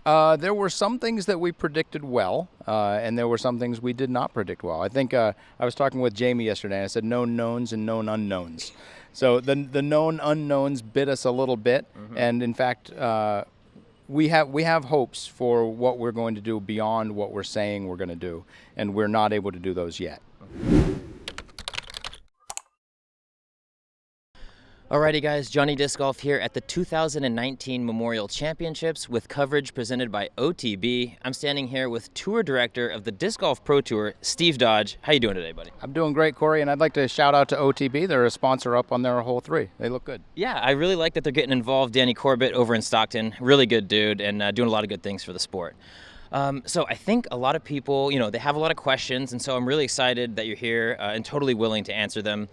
There were some things that we predicted well, and there were some things we did not predict well. I think I was talking with Jamie yesterday, and I said known knowns and known unknowns. So the known unknowns bit us a little bit, and in fact, we have hopes for what we're going to do beyond what we're saying we're going to do, and we're not able to do those yet. Alrighty guys, Johnny Disc Golf here at the 2019 Memorial Championships with coverage presented by OTB. I'm standing here with Tour Director of the Disc Golf Pro Tour, Steve Dodge. How you doing today, buddy? I'm doing great, Corey, and I'd like to shout out to OTB. They're a sponsor up on their hole 3. They look good. Yeah, I really like that they're getting involved. Danny Corbett over in Stockton, really good dude, and doing a lot of good things for the sport. So I think a lot of people, they have a lot of questions, and so I'm really excited that you're here and totally willing to answer them.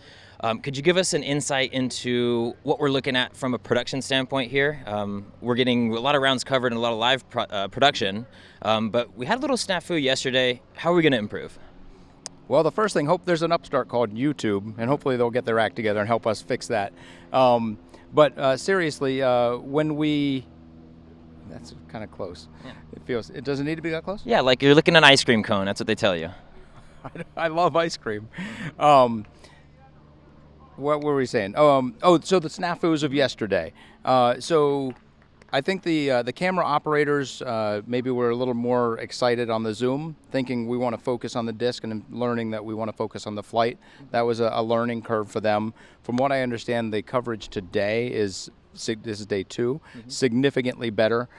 Could you give us an insight into what we're looking at from a production standpoint here? We're getting a lot of rounds covered and a lot of live production, but we had a little snafu yesterday. How are we going to improve? Well, the first thing, hope there's an upstart called YouTube, and hopefully they'll get their act together and help us fix that. But seriously, that's kind of close. Yeah. It doesn't need to be that close? Yeah, like you're looking at an ice cream cone. That's what they tell you. I love ice cream. What were we saying? So the snafus of yesterday. So I think the camera operators maybe were a little more excited on the zoom, thinking we want to focus on the disc, and learning that we want to focus on the flight. That was a learning curve for them. From what I understand, the coverage today this is day 2, significantly better.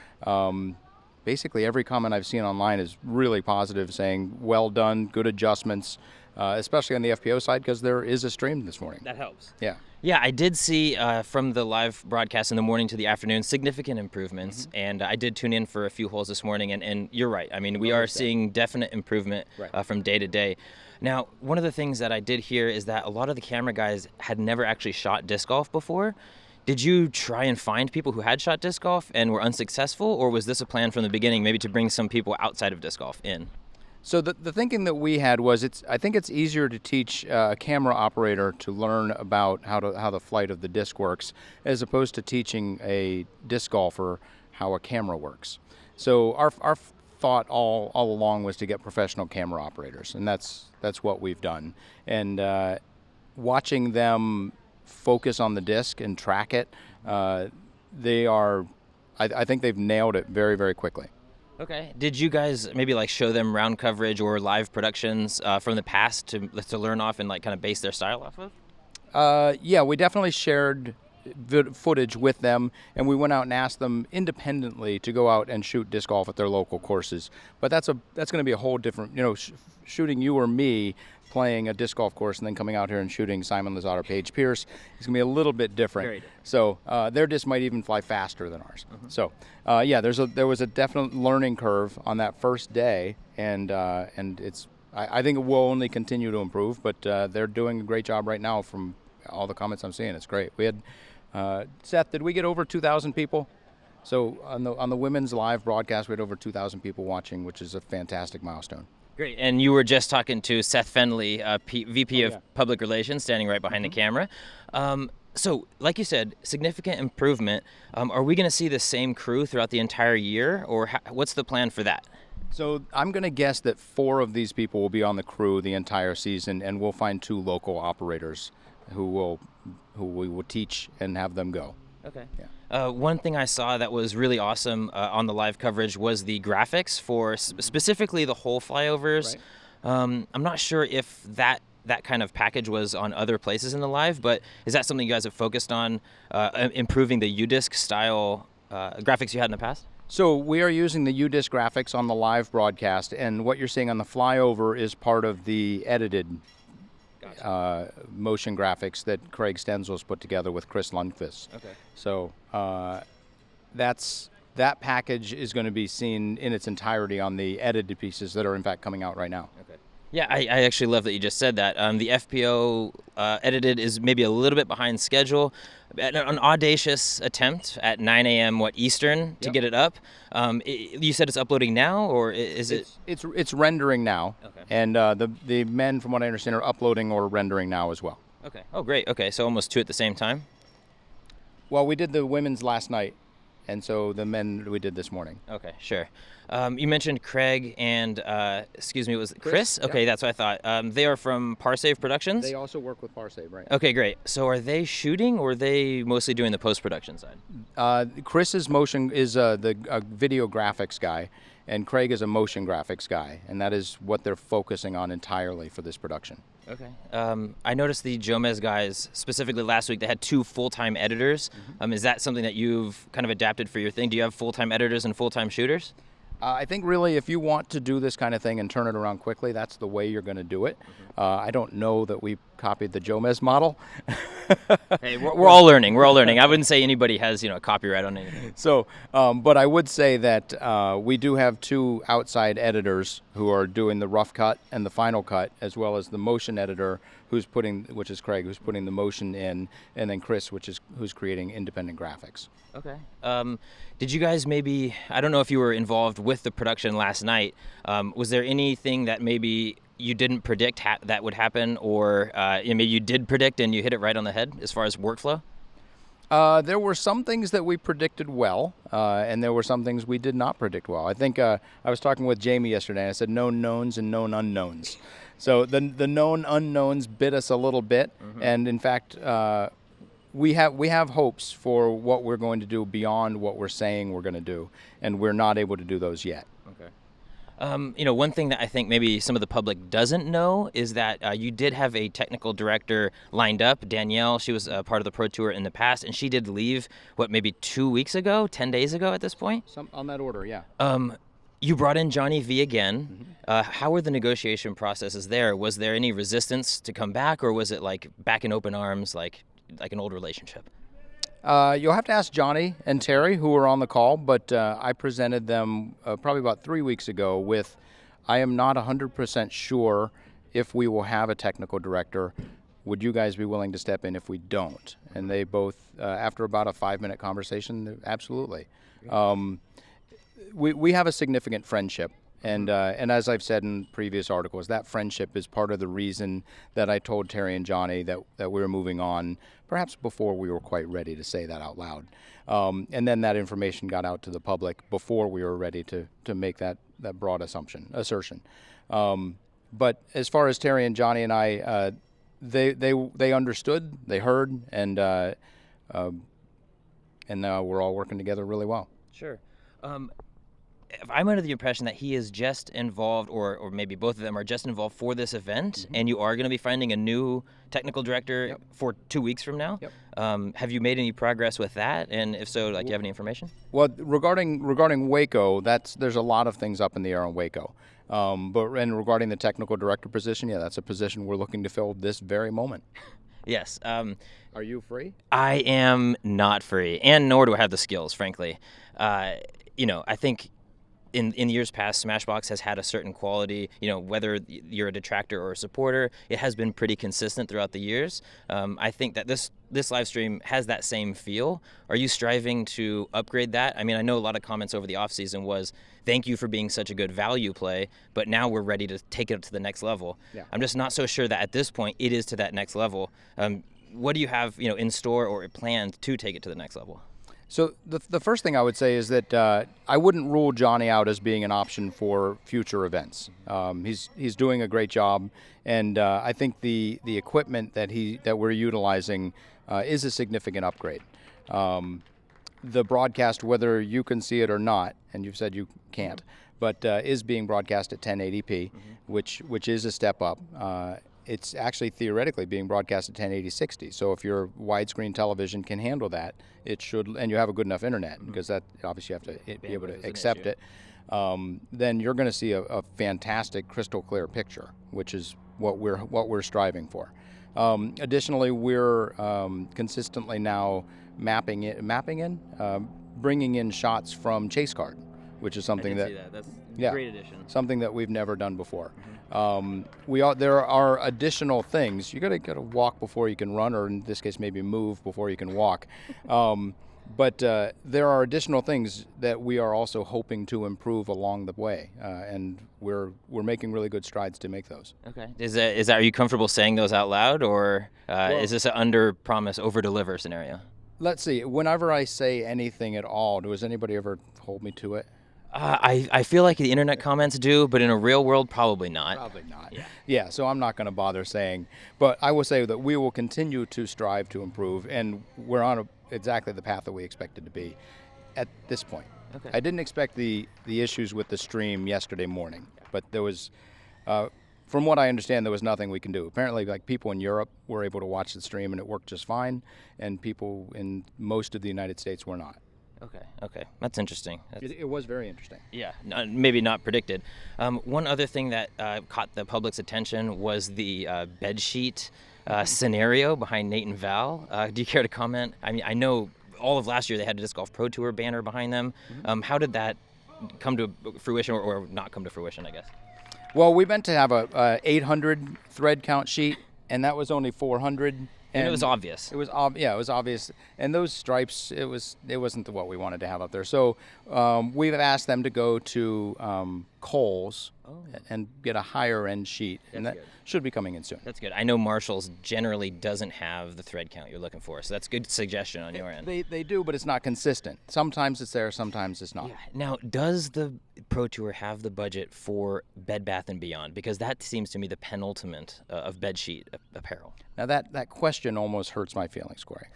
Basically, every comment I've seen online is really positive, saying well done, good adjustments. Especially on the FPO side, because there is a stream this morning. That helps. Yeah. Yeah, I did see from the live broadcast in the morning to the afternoon significant improvements, and I did tune in for a few holes this morning, and you're right. I mean, we are seeing definite improvement from day to day. Now, one of the things that I did hear is that a lot of the camera guys had never actually shot disc golf before. Did you try and find people who had shot disc golf and were unsuccessful, or was this a plan from the beginning, maybe to bring some people outside of disc golf in? So the thinking that we had was I think it's easier to teach a camera operator to learn about how the flight of the disc works, as opposed to teaching a disc golfer how a camera works. So our thought all along was to get professional camera operators, and that's what we've done. And watching them focus on the disc and track it, I think they've nailed it very, very quickly. Okay. Did you guys maybe show them round coverage or live productions from the past to learn off and kind of base their style off of? Yeah, we definitely shared footage with them, and we went out and asked them independently to go out and shoot disc golf at their local courses. But that's going to be a whole different, shooting you or me playing a disc golf course and then coming out here and shooting Simon Lizotte or Paige Pierce is going to be a little bit different. Very different. So their disc might even fly faster than ours. So yeah, there was a definite learning curve on that first day, and I think it will only continue to improve. But they're doing a great job right now from all the comments I'm seeing. It's great. We had Seth. Did we get over 2,000 people? So on the women's live broadcast, we had over 2,000 people watching, which is a fantastic milestone. Great. And you were just talking to Seth Fenley, VP of Public Relations, standing right behind the camera. So, like you said, significant improvement. Are we going to see the same crew throughout the entire year, or what's the plan for that? So I'm going to guess that 4 of these people will be on the crew the entire season, and we'll find 2 local operators who we will teach and have them go. Okay. Yeah. One thing I saw that was really awesome on the live coverage was the graphics for specifically the hole flyovers. Right. I'm not sure if that kind of package was on other places in the live, but is that something you guys have focused on, improving the UDisc style graphics you had in the past? So we are using the UDisc graphics on the live broadcast, and what you're seeing on the flyover is part of the edited motion graphics that Craig Stenzel's put together with Chris Lundqvist. Okay. So that package is going to be seen in its entirety on the edited pieces that are in fact coming out right now. Okay. Yeah, I actually love that you just said that. The FPO edited is maybe a little bit behind schedule. An audacious attempt at 9 a.m. Eastern to get it up. You said it's uploading now, or is it? It's rendering now. Okay. And the men, from what I understand, are uploading or rendering now as well. Okay. Oh, great. Okay, so almost 2 at the same time. Well, we did the women's last night, and so the men we did this morning. Okay, sure. You mentioned Craig and, excuse me, was it Chris? Okay, that's what I thought. They are from Parsave Productions? They also work with Parsave, right? Okay, great. So are they shooting, or are they mostly doing the post-production side? Chris's motion is the video graphics guy, and Craig is a motion graphics guy, and that is what they're focusing on entirely for this production. Okay. I noticed the Jomez guys, specifically last week, they had 2 full-time editors. Is that something that you've kind of adapted for your thing? Do you have full-time editors and full-time shooters? I think really if you want to do this kind of thing and turn it around quickly, that's the way you're going to do it. I don't know that we copied the Jomez model. Hey, we're all learning. We're all learning. I wouldn't say anybody has, copyright on anything. So, but I would say that we do have 2 outside editors who are doing the rough cut and the final cut, as well as the motion editor, which is Craig, who's putting the motion in, and then Chris, who's creating independent graphics. Okay. Did you guys maybe, I don't know if you were involved with the production last night, was there anything that maybe you didn't predict that would happen, or maybe you did predict and you hit it right on the head as far as workflow? There were some things that we predicted well, and there were some things we did not predict well. I think I was talking with Jamie yesterday, and I said known knowns and known unknowns. So the known unknowns bit us a little bit, and in fact, we have hopes for what we're going to do beyond what we're saying we're going to do, and we're not able to do those yet. Okay. One thing that I think maybe some of the public doesn't know is that you did have a technical director lined up, Danielle. She was part of the Pro Tour in the past, and she did leave, maybe 2 weeks ago, 10 days ago at this point? On that order, yeah. You brought in Johnny V again. How were the negotiation processes there? Was there any resistance to come back, or was it like back in open arms, like an old relationship? You'll have to ask Johnny and Terry, who were on the call, but I presented them probably about 3 weeks ago with, I am not 100% sure if we will have a technical director. Would you guys be willing to step in if we don't? And they both, after about a 5-minute conversation, absolutely. We have a significant friendship. And as I've said in previous articles, that friendship is part of the reason that I told Terry and Johnny that we were moving on, perhaps before we were quite ready to say that out loud. And then that information got out to the public before we were ready to make that broad assertion. But as far as Terry and Johnny and I, they understood, they heard, and now we're all working together really well. Sure. I'm under the impression that he is just involved, or maybe both of them are just involved for this event, and you are going to be finding a new technical director for 2 weeks from now. Have you made any progress with that? And if so, do you have any information? Well, regarding Waco, there's a lot of things up in the air on Waco. But regarding the technical director position, that's a position we're looking to fill this very moment. Yes. Are you free? I am not free, and nor do I have the skills, frankly. I think in years past, Smashbox has had a certain quality, whether you're a detractor or a supporter, it has been pretty consistent throughout the years. I think that this live stream has that same feel. Are you striving to upgrade that? I mean, I know a lot of comments over the offseason was, thank you for being such a good value play, but now we're ready to take it up to the next level. Yeah. I'm just not so sure that at this point it is to that next level. What do you have, in store or planned to take it to the next level? So the first thing I would say is that I wouldn't rule Johnny out as being an option for future events. He's doing a great job, and I think the equipment that we're utilizing is a significant upgrade. The broadcast, whether you can see it or not, and you've said you can't, but is being broadcast at 1080p, which is a step up. It's actually theoretically being broadcast at 1080-60. So if your widescreen television can handle that, it should, and you have a good enough internet, because that obviously you have to be able to accept it, then you're going to see a fantastic crystal clear picture, which is what we're striving for. Additionally, we're consistently now bringing in shots from Chase Card, which is something that's a great addition. Something that we've never done before. There are additional things. You gotta walk before you can run, or in this case, maybe move before you can walk. But there are additional things that we are also hoping to improve along the way, and we're making really good strides to make those. Okay. Are you comfortable saying those out loud, or is this an under promise, over deliver scenario? Let's see. Whenever I say anything at all, does anybody ever hold me to it? I feel like the internet comments do, but in a real world, probably not. Probably not. Yeah. Yeah, so I'm not going to bother saying, but I will say that we will continue to strive to improve, and we're on exactly the path that we expected to be at this point. Okay. I didn't expect the issues with the stream yesterday morning, but there was, from what I understand, there was nothing we can do. Apparently, like people in Europe were able to watch the stream and it worked just fine, and people in most of the United States were not. Okay, that's interesting. It was very interesting. Yeah, maybe not predicted. One other thing that caught the public's attention was the bed sheet scenario behind Nate and Val. Do you care to comment? I mean, I know all of last year they had a Disc Golf Pro Tour banner behind them. How did that come to fruition, or not come to fruition, I guess? Well, we meant to have a 800 thread count sheet, and that was only 400. And it was obvious. It was it was obvious. And those stripes, it wasn't what we wanted to have up there. So we've asked them to go to Kohl's and get a higher end sheet, and that should be coming in soon. That's good. I know Marshall's generally doesn't have the thread count you're looking for, so that's a good suggestion on your end. They do, but it's not consistent. Sometimes it's there, sometimes it's not. Yeah. Now, does the Pro Tour have the budget for Bed Bath & Beyond? Because that seems to me the penultimate of bed sheet apparel. Now that question almost hurts my feelings, Corey.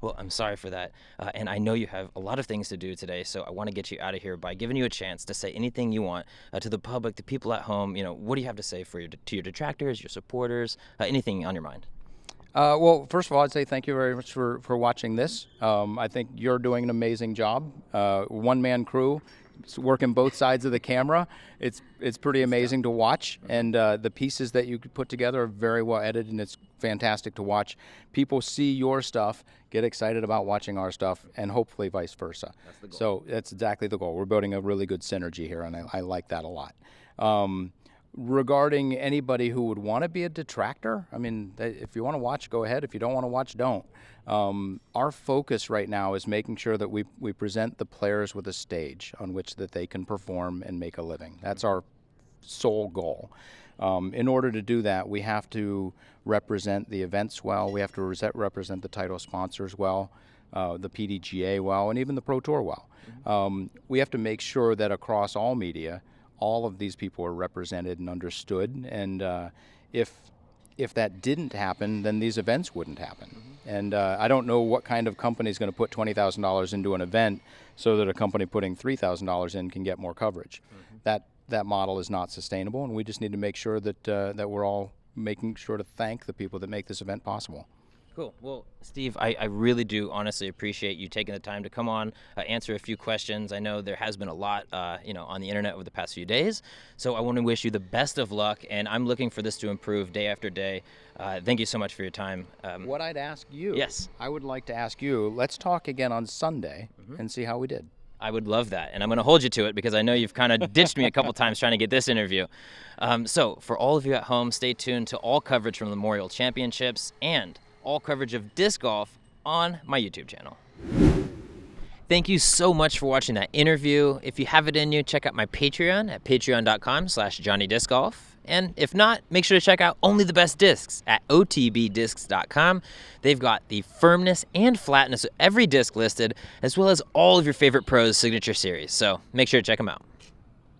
Well, I'm sorry for that. And I know you have a lot of things to do today, so I want to get you out of here by giving you a chance to say anything you want to the public, the people at home. What do you have to say to your detractors, your supporters, anything on your mind? Well, first of all, I'd say thank you very much for watching this. I think you're doing an amazing job. One-man crew, working both sides of the camera. It's pretty amazing to watch, and the pieces that you put together are very well edited, and it's fantastic to watch. People see your stuff, get excited about watching our stuff, and hopefully vice versa. That's the goal. So that's exactly the goal. We're building a really good synergy here, and I like that a lot. Regarding anybody who would want to be a detractor, I mean, if you want to watch, go ahead. If you don't want to watch, don't. Our focus right now is making sure that we present the players with a stage on which that they can perform and make a living. That's our sole goal. In order to do that, we have to represent the events well. We have to represent the title sponsors well, the PDGA well, and even the Pro Tour well. We have to make sure that across all media, all of these people are represented and understood. And if that didn't happen, then these events wouldn't happen. And I don't know what kind of company is going to put $20,000 into an event so that a company putting $3,000 in can get more coverage. That model is not sustainable, and we just need to make sure that that we're all making sure to thank the people that make this event possible. Cool. Well, Steve, I really do honestly appreciate you taking the time to come on, answer a few questions. I know there has been a lot, on the internet over the past few days. So I want to wish you the best of luck, and I'm looking for this to improve day after day. Thank you so much for your time. What I'd ask you, yes, I would like to ask you, let's talk again on Sunday and see how we did. I would love that, and I'm going to hold you to it because I know you've kind of ditched me a couple times trying to get this interview. So for all of you at home, stay tuned to all coverage from the Memorial Championships and all coverage of disc golf on my YouTube channel. Thank you so much for watching that interview. If you have it in you, check out my Patreon at patreon.com/JohnnyDiscGolf. And if not, make sure to check out Only the Best Discs at otbdiscs.com. They've got the firmness and flatness of every disc listed, as well as all of your favorite pros' signature series. So make sure to check them out.